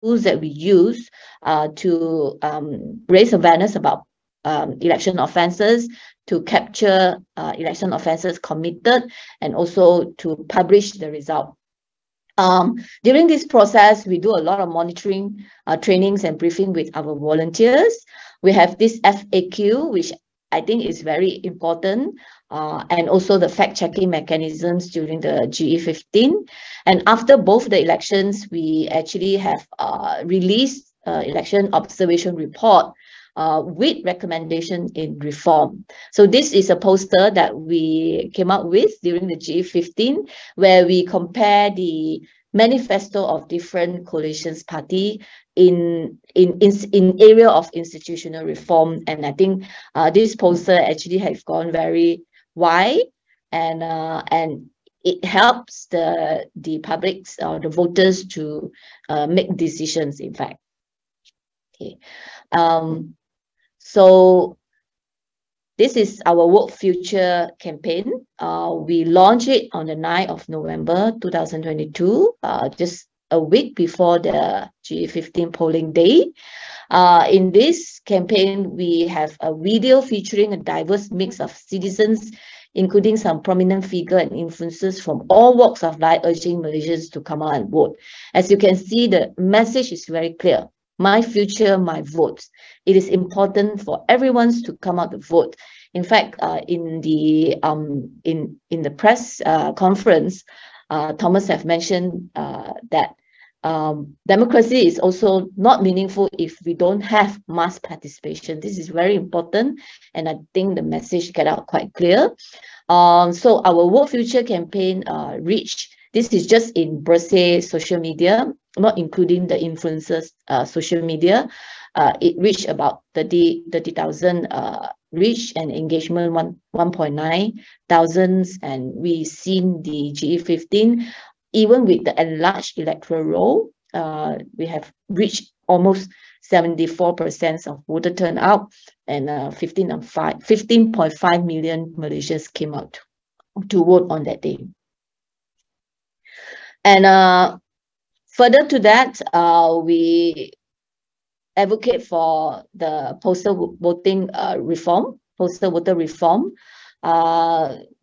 tools that we use to raise awareness about election offences, to capture election offences committed, and also to publish the result. During this process, we do a lot of monitoring, trainings and briefing with our volunteers. We have this FAQ, which I think is very important, and also the fact-checking mechanisms during the GE15. And after both the elections, we actually have released election observation report with recommendation in reform. So this is a poster that we came up with during the GE15, where we compare the manifesto of different coalitions party in area of institutional reform. And I think this poster actually has gone very wide, and it helps the publics or the voters to make decisions, in fact. Okay. So this is our Vote Future campaign. We launched it on the 9th of November 2022, just a week before the GE15 polling day. In this campaign, we have a video featuring a diverse mix of citizens, including some prominent figures and influencers from all walks of life, urging Malaysians to come out and vote. As you can see, the message is very clear. My future, my vote. It is important for everyone to come out to vote. In fact, in the press conference, Thomas have mentioned that democracy is also not meaningful if we don't have mass participation. This is very important, and I think the message get out quite clear. So our Vote Future campaign reached. This is just in Bersih social media, not including the influencers social media. It reached about 30,000 reach and engagement 1.9 thousands, and we seen the GE15. Even with the enlarged electoral roll, we have reached almost 74% of voter turnout, and 15.5 million Malaysians came out to vote on that day. And further to that, we advocate for the postal voting reform, postal voter reform.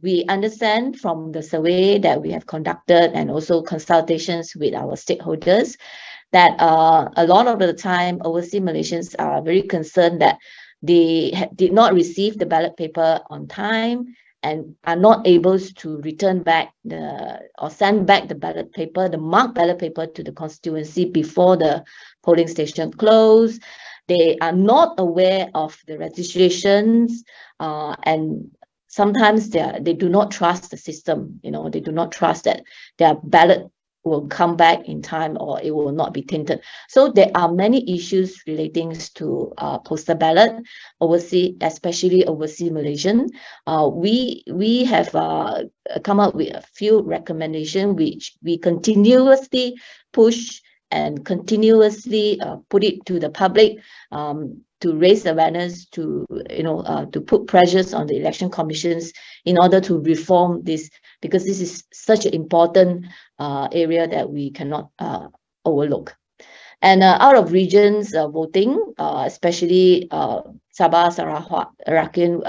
We understand from the survey that we have conducted and also consultations with our stakeholders that a lot of the time overseas Malaysians are very concerned that they did not receive the ballot paper on time and are not able to return back or send back the ballot paper, the marked ballot paper, to the constituency before the polling station close. They are not aware of the registrations, and sometimes they do not trust the system. You know, they do not trust that their ballot will come back in time or it will not be tainted. So there are many issues relating to postal ballot overseas, especially overseas Malaysian. We have come up with a few recommendations which we continuously push and continuously put it to the public to raise awareness, to to put pressures on the election commissions in order to reform this, because this is such an important area that we cannot overlook. And out of regions voting, especially Sabah, Sarawak, Rakhine,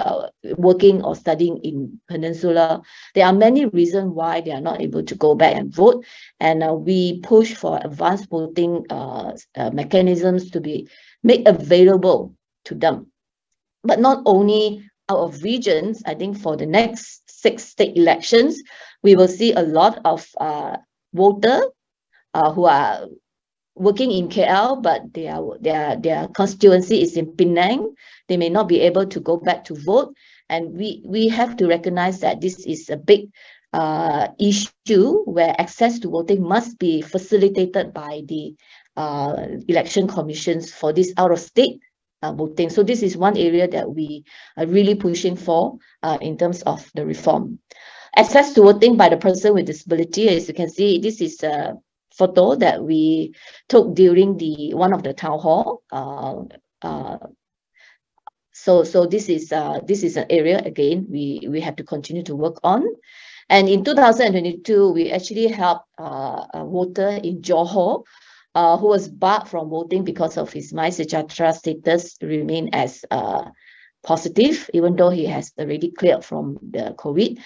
working or studying in Peninsula, there are many reasons why they are not able to go back and vote. And we push for advanced voting mechanisms to be made available to them. But not only out of regions, I think for the next 6 state elections, we will see a lot of voters who are working in KL, but their constituency is in Penang. They may not be able to go back to vote, and we have to recognize that this is a big issue where access to voting must be facilitated by the election commissions for this out-of-state voting. So this is one area that we are really pushing for in terms of the reform. Access to voting by the person with disability, as you can see, this is a photo that we took during one of the town hall. So this is an area again we have to continue to work on. And in 2022, we actually helped a voter in Johor who was barred from voting because of his MySejahtera status remain as positive, even though he has already cleared from the COVID.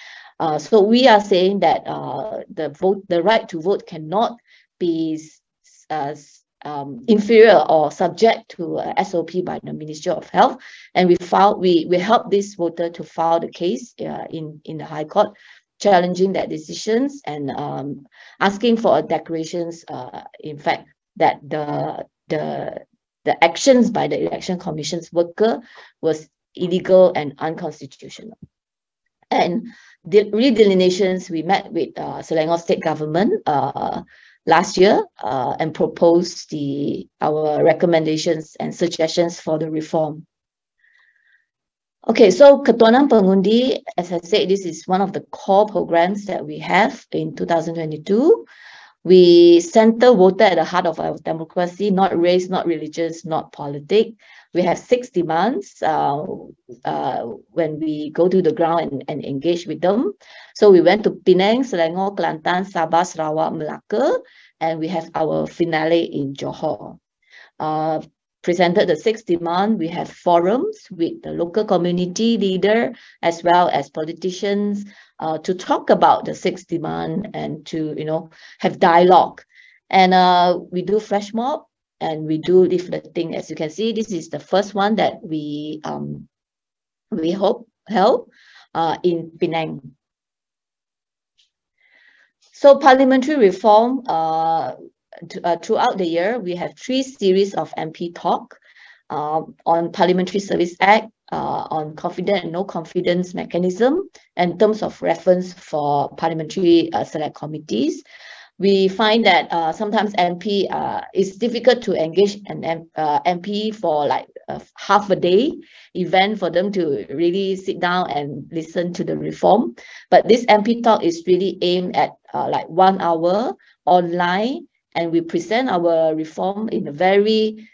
So we are saying that the right to vote cannot be inferior or subject to SOP by the Ministry of Health, and we helped this voter to file the case in the High Court, challenging that decisions and asking for a declarations, in fact, that the actions by the Election Commission's worker was illegal and unconstitutional. And the redelineations, we met with Selangor State Government last year and proposed our recommendations and suggestions for the reform. Okay, so Ketuanan Pengundi, as I said, this is one of the core programs that we have in 2022. We center voter at the heart of our democracy, not race, not religious, not politics. We have 6 demands when we go to the ground and engage with them. So we went to Penang, Selangor, Kelantan, Sabah, Sarawak, Melaka, and we have our finale in Johor. Presented the 6th demand. We have forums with the local community leader as well as politicians to talk about the 6th demand and to have dialogue. And we do flash mob and we do leafleting. As you can see, this is the first one that we held in Penang. So parliamentary reform. Throughout the year, we have 3 series of MP talk on Parliamentary Services Act, on confident and no confidence mechanism, and terms of reference for parliamentary select committees. We find that sometimes MP it's difficult to engage an MP for like half a day event for them to really sit down and listen to the reform. But this MP talk is really aimed at like 1 hour online. And we present our reform in a very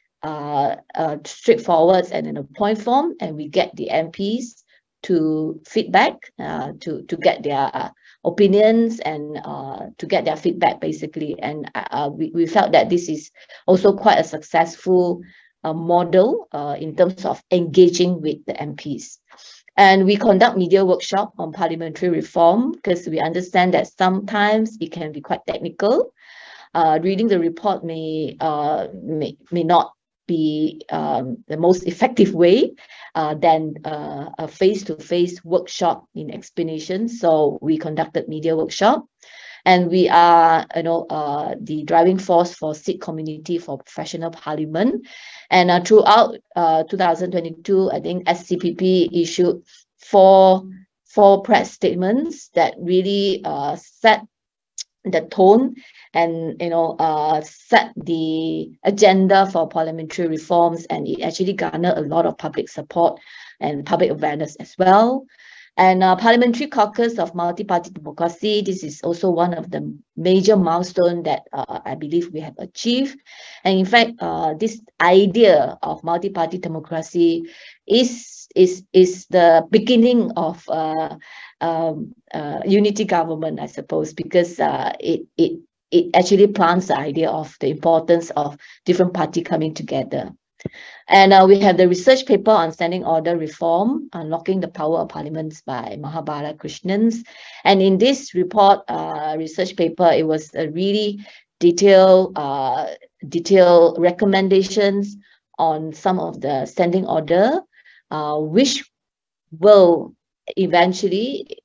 straightforward and in a point form, and we get the MPs to feedback, to get their opinions and to get their feedback basically. And we felt that this is also quite a successful model in terms of engaging with the MPs. And we conduct media workshop on parliamentary reform because we understand that sometimes it can be quite technical. Reading the report may not be the most effective way than a face-to-face workshop in explanation. So we conducted media workshop, and we are the driving force for Sikh community for professional parliament. And throughout 2022, I think SCPP issued four press statements that really set the tone and set the agenda for parliamentary reforms, and it actually garnered a lot of public support and public awareness as well. And Parliamentary Caucus of Multi-Party Democracy, this is also one of the major milestones that I believe we have achieved. And in fact, this idea of multi-party democracy is the beginning of unity government, I suppose, because it actually plants the idea of the importance of different parties coming together. And we have the research paper on standing order reform, Unlocking the Power of Parliaments by Mahabala Krishnans. And in this report, research paper, it was a really detailed recommendations on some of the standing order, which will eventually,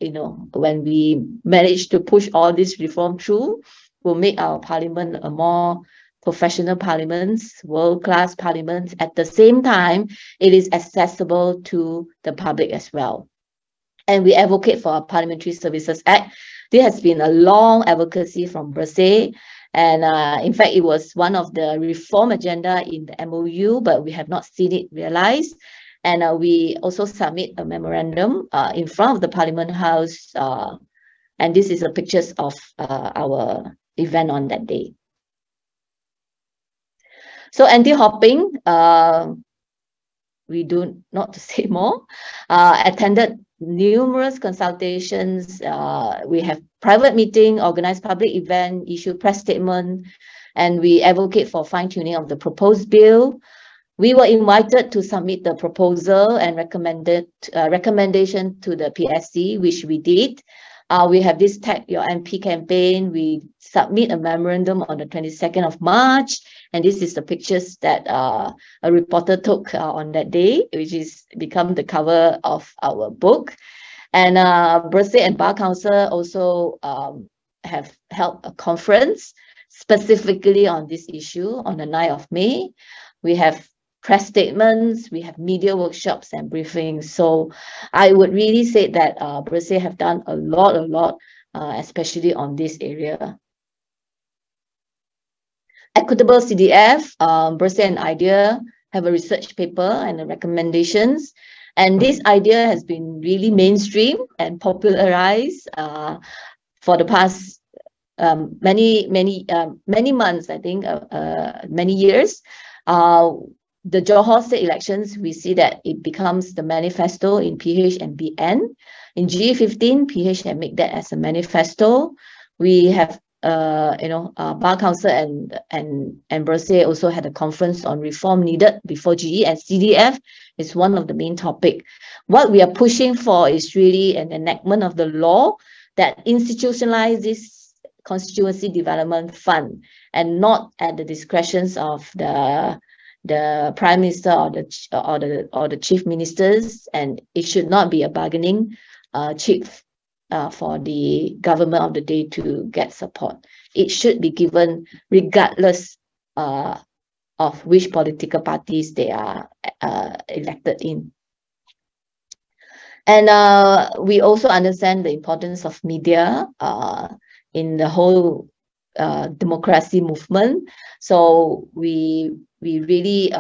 when we manage to push all this reform through, will make our parliament a more professional parliaments, world-class parliaments. At the same time, it is accessible to the public as well. And we advocate for a Parliamentary Services Act. There has been a long advocacy from Bersih, and in fact, it was one of the reform agenda in the MOU, but we have not seen it realized. And we also submit a memorandum in front of the Parliament House, and this is a pictures of our event on that day. So anti-hopping, we do not to say more, attended numerous consultations. We have private meeting, organized public event, issued press statement, and we advocate for fine-tuning of the proposed bill. We were invited to submit the proposal and recommendation to the PSC, which we did. We have this Tag Your MP campaign. We submit a memorandum on the 22nd of March. And this is the pictures that a reporter took on that day, which is become the cover of our book. And Bersih and Bar Council also have held a conference specifically on this issue on the 9th of May. We have press statements, we have media workshops and briefings. So I would really say that Bersih have done a lot, especially on this area. Equitable CDF, Bersih and IDEA have a research paper and the recommendations. And this idea has been really mainstream and popularized for the past many months, I think, many years. The Johor state elections, we see that it becomes the manifesto in PH and BN. In G15, PH had made that as a manifesto. We have, Bar Council and Bersih also had a conference on reform needed before GE, and CDF is one of the main topic. What we are pushing for is really an enactment of the law that institutionalizes this constituency development fund and not at the discretions of the Prime Minister or the Chief Ministers, and it should not be a bargaining chip for the government of the day to get support. It should be given regardless of which political parties they are elected in. And we also understand the importance of media in the whole democracy movement. So we really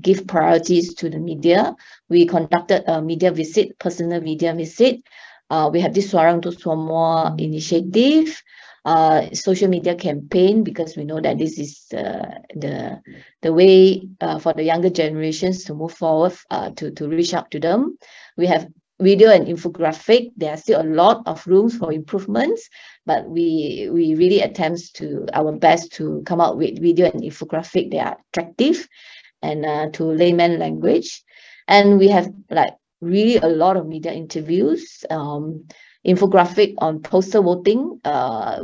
give priorities to the media. We conducted a media visit, personal media visit. We have this Suara Untuk Semua initiative, social media campaign, because we know that this is the way for the younger generations to move forward, to reach out to them. We have video and infographic. There are still a lot of rooms for improvements, but we really attempt to our best to come out with video and infographic that are attractive and to layman language. And we have like really a lot of media interviews, infographic on postal voting,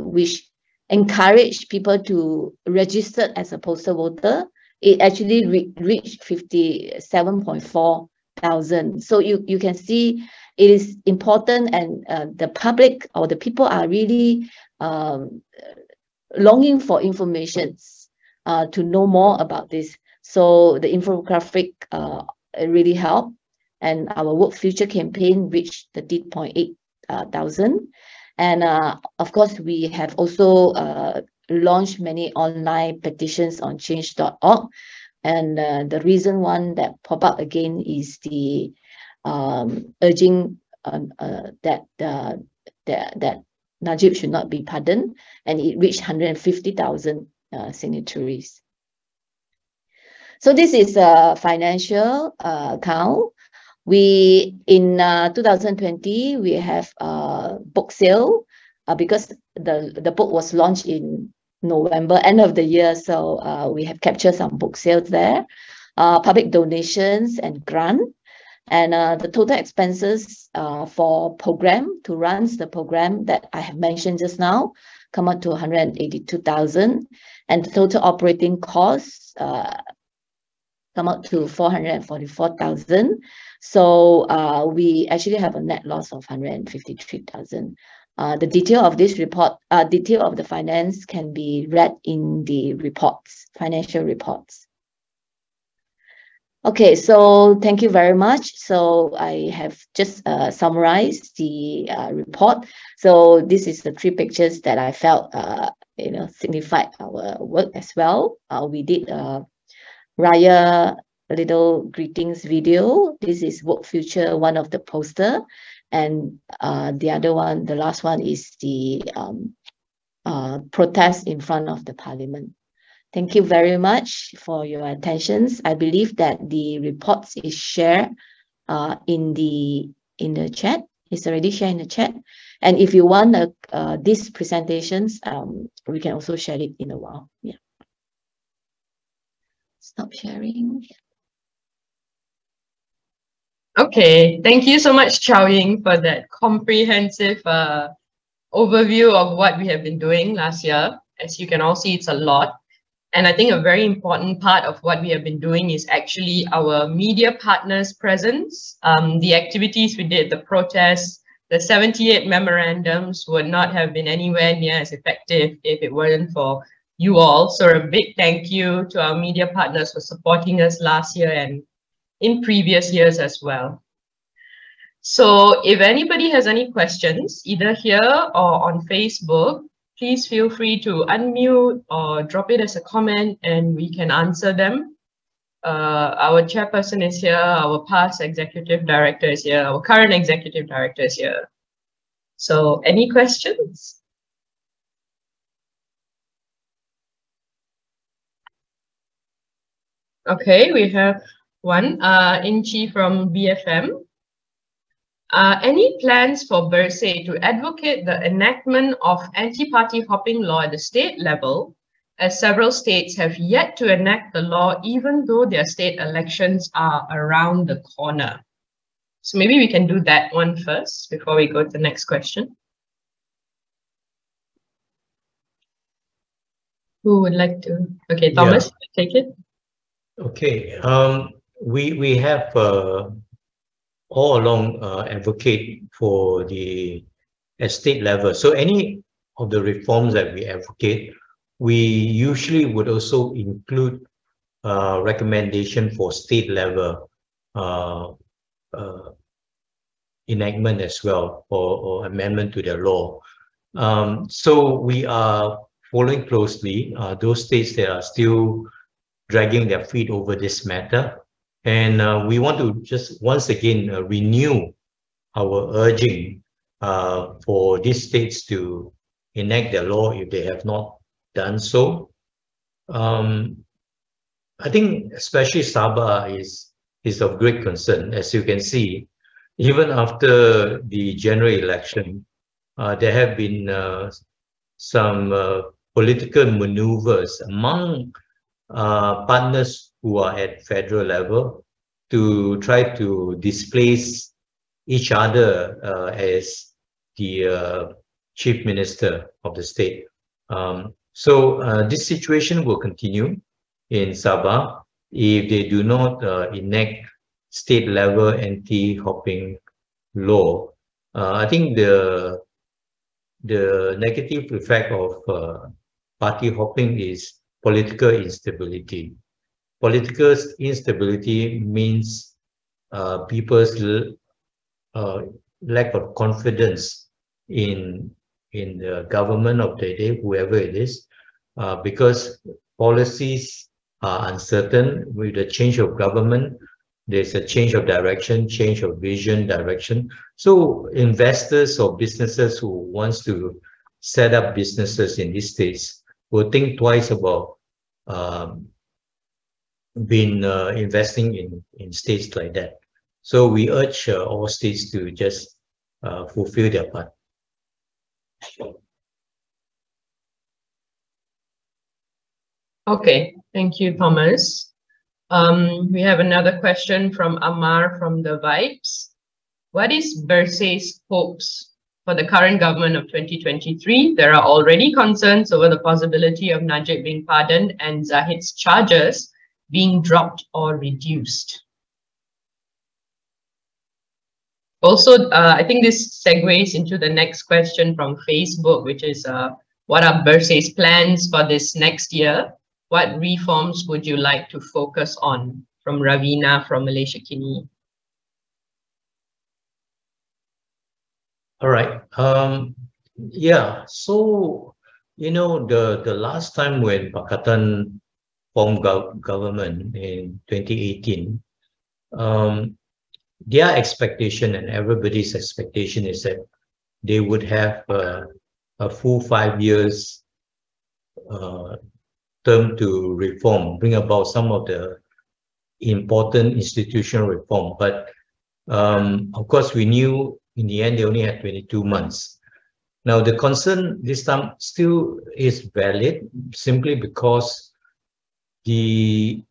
which encourage people to register as a postal voter. It actually reached 57.4 thousand. So you can see it is important, and the public or the people are really longing for information to know more about this. So the infographic really helped, and our Work Future campaign reached 30.8 thousand. And of course, we have also launched many online petitions on change.org. And the reason one that pop up again is the urging that Najib should not be pardoned, and it reached 150,000 signatories. So this is a financial account. We in 2020 we have a book sale because the book was launched in November, end of the year, so we have captured some book sales there, public donations and grant, and the total expenses for program to run the program that I have mentioned just now come up to 182,000, and the total operating costs come up to 444,000. So we actually have a net loss of 153,000. The detail of this report, detail of the finance can be read in the reports, financial reports. Okay, so thank you very much. So I have just summarized the report. So this is the three pictures that I felt, signified our work as well. We did a Raya little greetings video. This is Work Future, one of the poster. And the other one, the last one, is the protest in front of the Parliament. Thank you very much for your attentions. I believe that the reports is shared in the chat. It's already shared in the chat. And if you want these presentations, we can also share it in a while. Yeah. stop sharing. Okay, thank you so much, Chow Ying, for that comprehensive overview of what we have been doing last year. As you can all see, it's a lot. And I think a very important part of what we have been doing is actually our media partners' presence. The activities we did, the protests, the 78 memorandums would not have been anywhere near as effective if it weren't for you all. So a big thank you to our media partners for supporting us last year and in previous years as well. So if anybody has any questions, either here or on Facebook, please feel free to unmute or drop it as a comment and we can answer them. Our chairperson is here, our past executive director is here, our current executive director is here. So any questions? Okay, we have one, Inchi from BFM. Any plans for Bersih to advocate the enactment of anti-party hopping law at the state level, as several states have yet to enact the law even though their state elections are around the corner? So maybe we can do that one first before we go to the next question. Who would like to? Okay, Thomas, take it. Okay, we have all along advocate for the state level. So any of the reforms that we advocate, we usually would also include recommendation for state level enactment as well, or amendment to the law. So we are following closely those states that are still dragging their feet over this matter. And we want to just once again renew our urging for these states to enact the law if they have not done so. I think especially Sabah is of great concern. As you can see, even after the general election, there have been some political maneuvers among partners who are at federal level to try to displace each other as the chief minister of the state. So this situation will continue in Sabah if they do not enact state level anti-hopping law. I think the negative effect of party hopping is political instability. Political instability means people's lack of confidence in the government of the day, whoever it is, because policies are uncertain. With the change of government, there's a change of direction, change of vision, direction. So investors or businesses who wants to set up businesses in these states will think twice about investing in states like that. So we urge all states to just fulfill their part. Okay, thank you, Thomas. We have another question from Amar from The Vibes. What is Bersih's hopes for the current government of 2023? There are already concerns over the possibility of Najib being pardoned and Zahid's charges being dropped or reduced. Also, I think this segues into the next question from Facebook, which is what are Bersih's plans for this next year? What reforms would you like to focus on? From Ravina from Malaysia Kini. All right. Yeah. So the last time when Pakatan formed government in 2018, their expectation and everybody's expectation is that they would have a full 5 years term to reform, bring about some of the important institutional reform. But of course, we knew in the end they only had 22 months. Now, the concern this time still is valid simply because the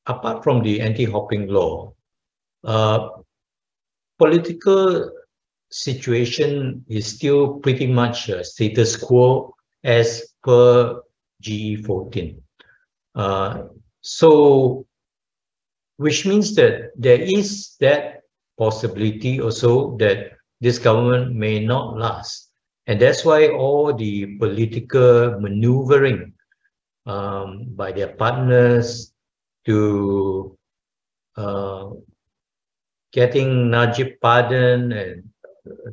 apart from the anti-hopping law, political situation is still pretty much status quo as per GE 14. So, which means that there is that possibility also that this government may not last. And that's why all the political maneuvering by their partners to getting Najib pardon and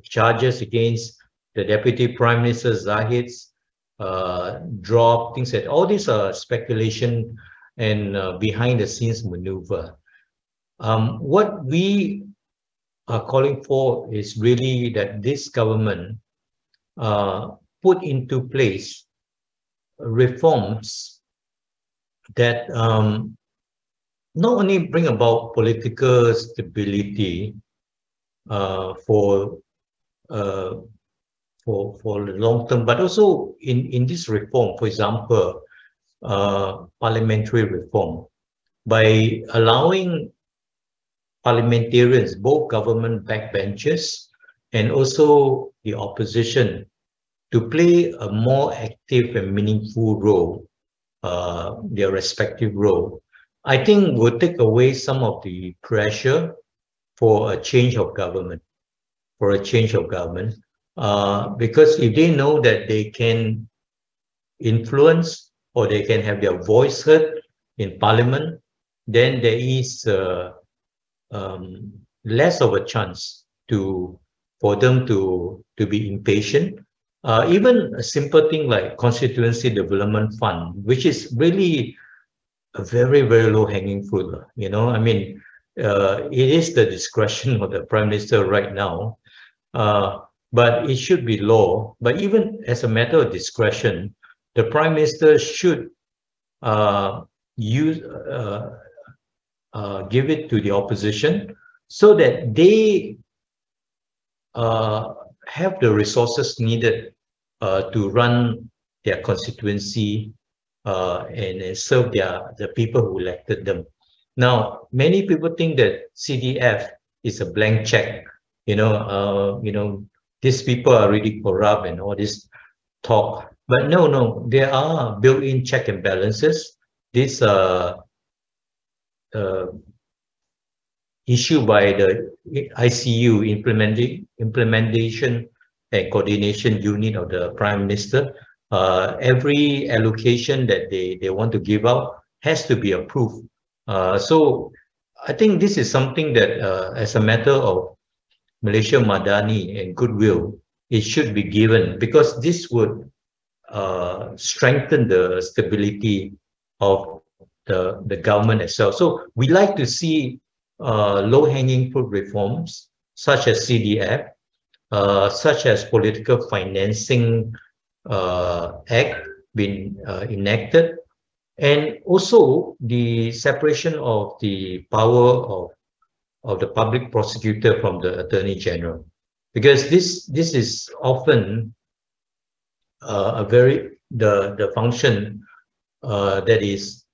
charges against the Deputy Prime Minister Zahid's drop, things like all these are speculation and behind the scenes maneuver. What we are calling for is really that this government put into place reforms that not only bring about political stability for the long term, but also in this reform, for example, parliamentary reform, by allowing parliamentarians, both government backbenchers and also the opposition, to play a more active and meaningful role, their respective role, I think will take away some of the pressure for a change of government, because if they know that they can influence or they can have their voice heard in parliament, then there is less of a chance for them to be impatient. Even a simple thing like constituency development fund, which is really a very, very low-hanging fruit. You know, I mean, it is the discretion of the Prime Minister right now, but it should be law. But even as a matter of discretion, the Prime Minister should give it to the opposition so that they have the resources needed to run their constituency and serve the people who elected them. Now, many people think that CDF is a blank check. You know, these people are really corrupt and all this talk. But no, there are built-in check and balances. This issued by the ICU, Implementation and Coordination Unit of the Prime Minister. Every allocation that they want to give out has to be approved. So I think this is something that as a matter of Malaysia Madani and goodwill, it should be given, because this would strengthen the stability of the government itself. So we like to see low-hanging fruit reforms such as CDF, such as Political Financing Act being enacted, and also the separation of the power of the public prosecutor from the Attorney General, because this is often the function that is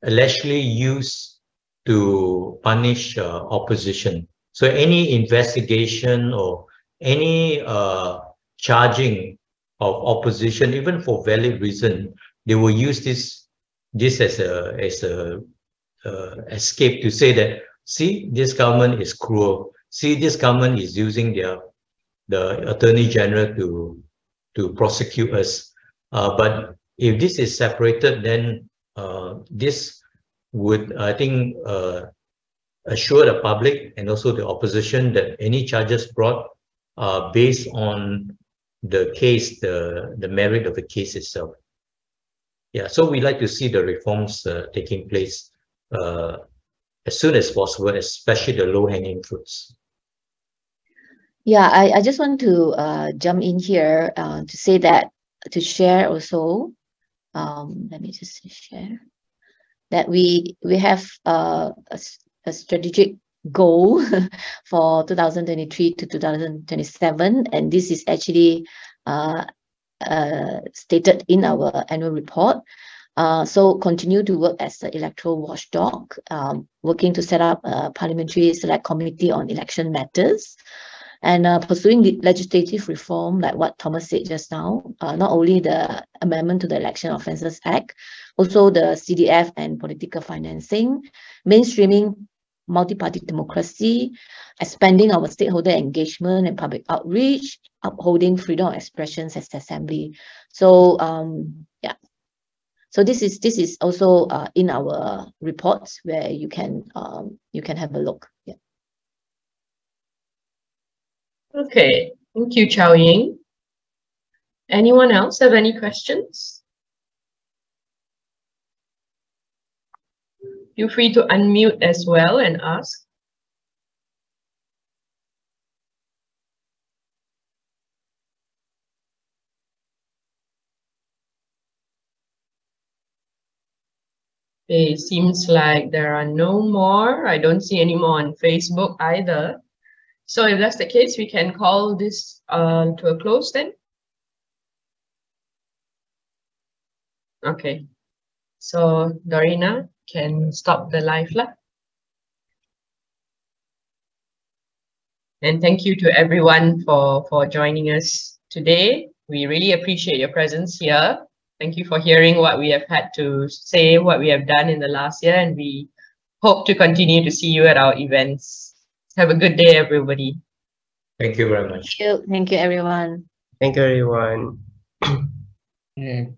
allegedly used to punish opposition. So any investigation or any charging of opposition, even for valid reason, they will use this as a escape to say that, see, this government is cruel. See, this government is using the Attorney General to prosecute us. But if this is separated, then this would, I think, assure the public and also the opposition that any charges brought are based on the case, the merit of the case itself. Yeah, so we like to see the reforms taking place as soon as possible, especially the low-hanging fruits. Yeah, I just want to jump in here to say that, to share also, let me just share, that we have a strategic goal for 2023 to 2027, and this is actually stated in our annual report. So continue to work as the electoral watchdog, working to set up a parliamentary select committee on election matters, and pursuing the legislative reform, like what Thomas said just now, not only the amendment to the Election Offences Act, also the CDF and political financing, mainstreaming multi-party democracy, expanding our stakeholder engagement and public outreach, upholding freedom of expressions as assembly. So yeah. So this is also in our reports where you can have a look. Yeah. Okay, thank you, Chao Ying. Anyone else have any questions? Feel free to unmute as well and ask. It seems like there are no more. I don't see any more on Facebook either. So if that's the case, we can call this to a close then. Okay. So Dorina can stop the live lah. And thank you to everyone for joining us today. We really appreciate your presence here. Thank you for hearing what we have had to say, what we have done in the last year, and we hope to continue to see you at our events. Have a good day, everybody. Thank you very much. Thank you, everyone. Thank you, everyone. Yeah.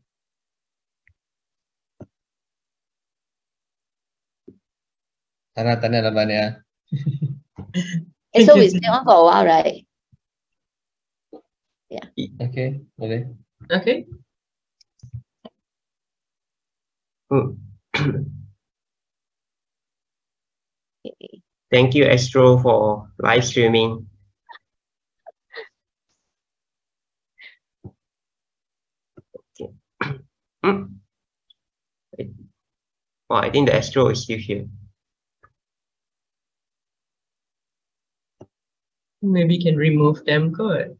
Tanda-tanda laban ya. So we stay on for a while, right? Yeah. Okay, boleh. Okay. Thank you, Astro, for live streaming. Okay. Oh, I think the Astro is still here. Maybe you can remove them. Good.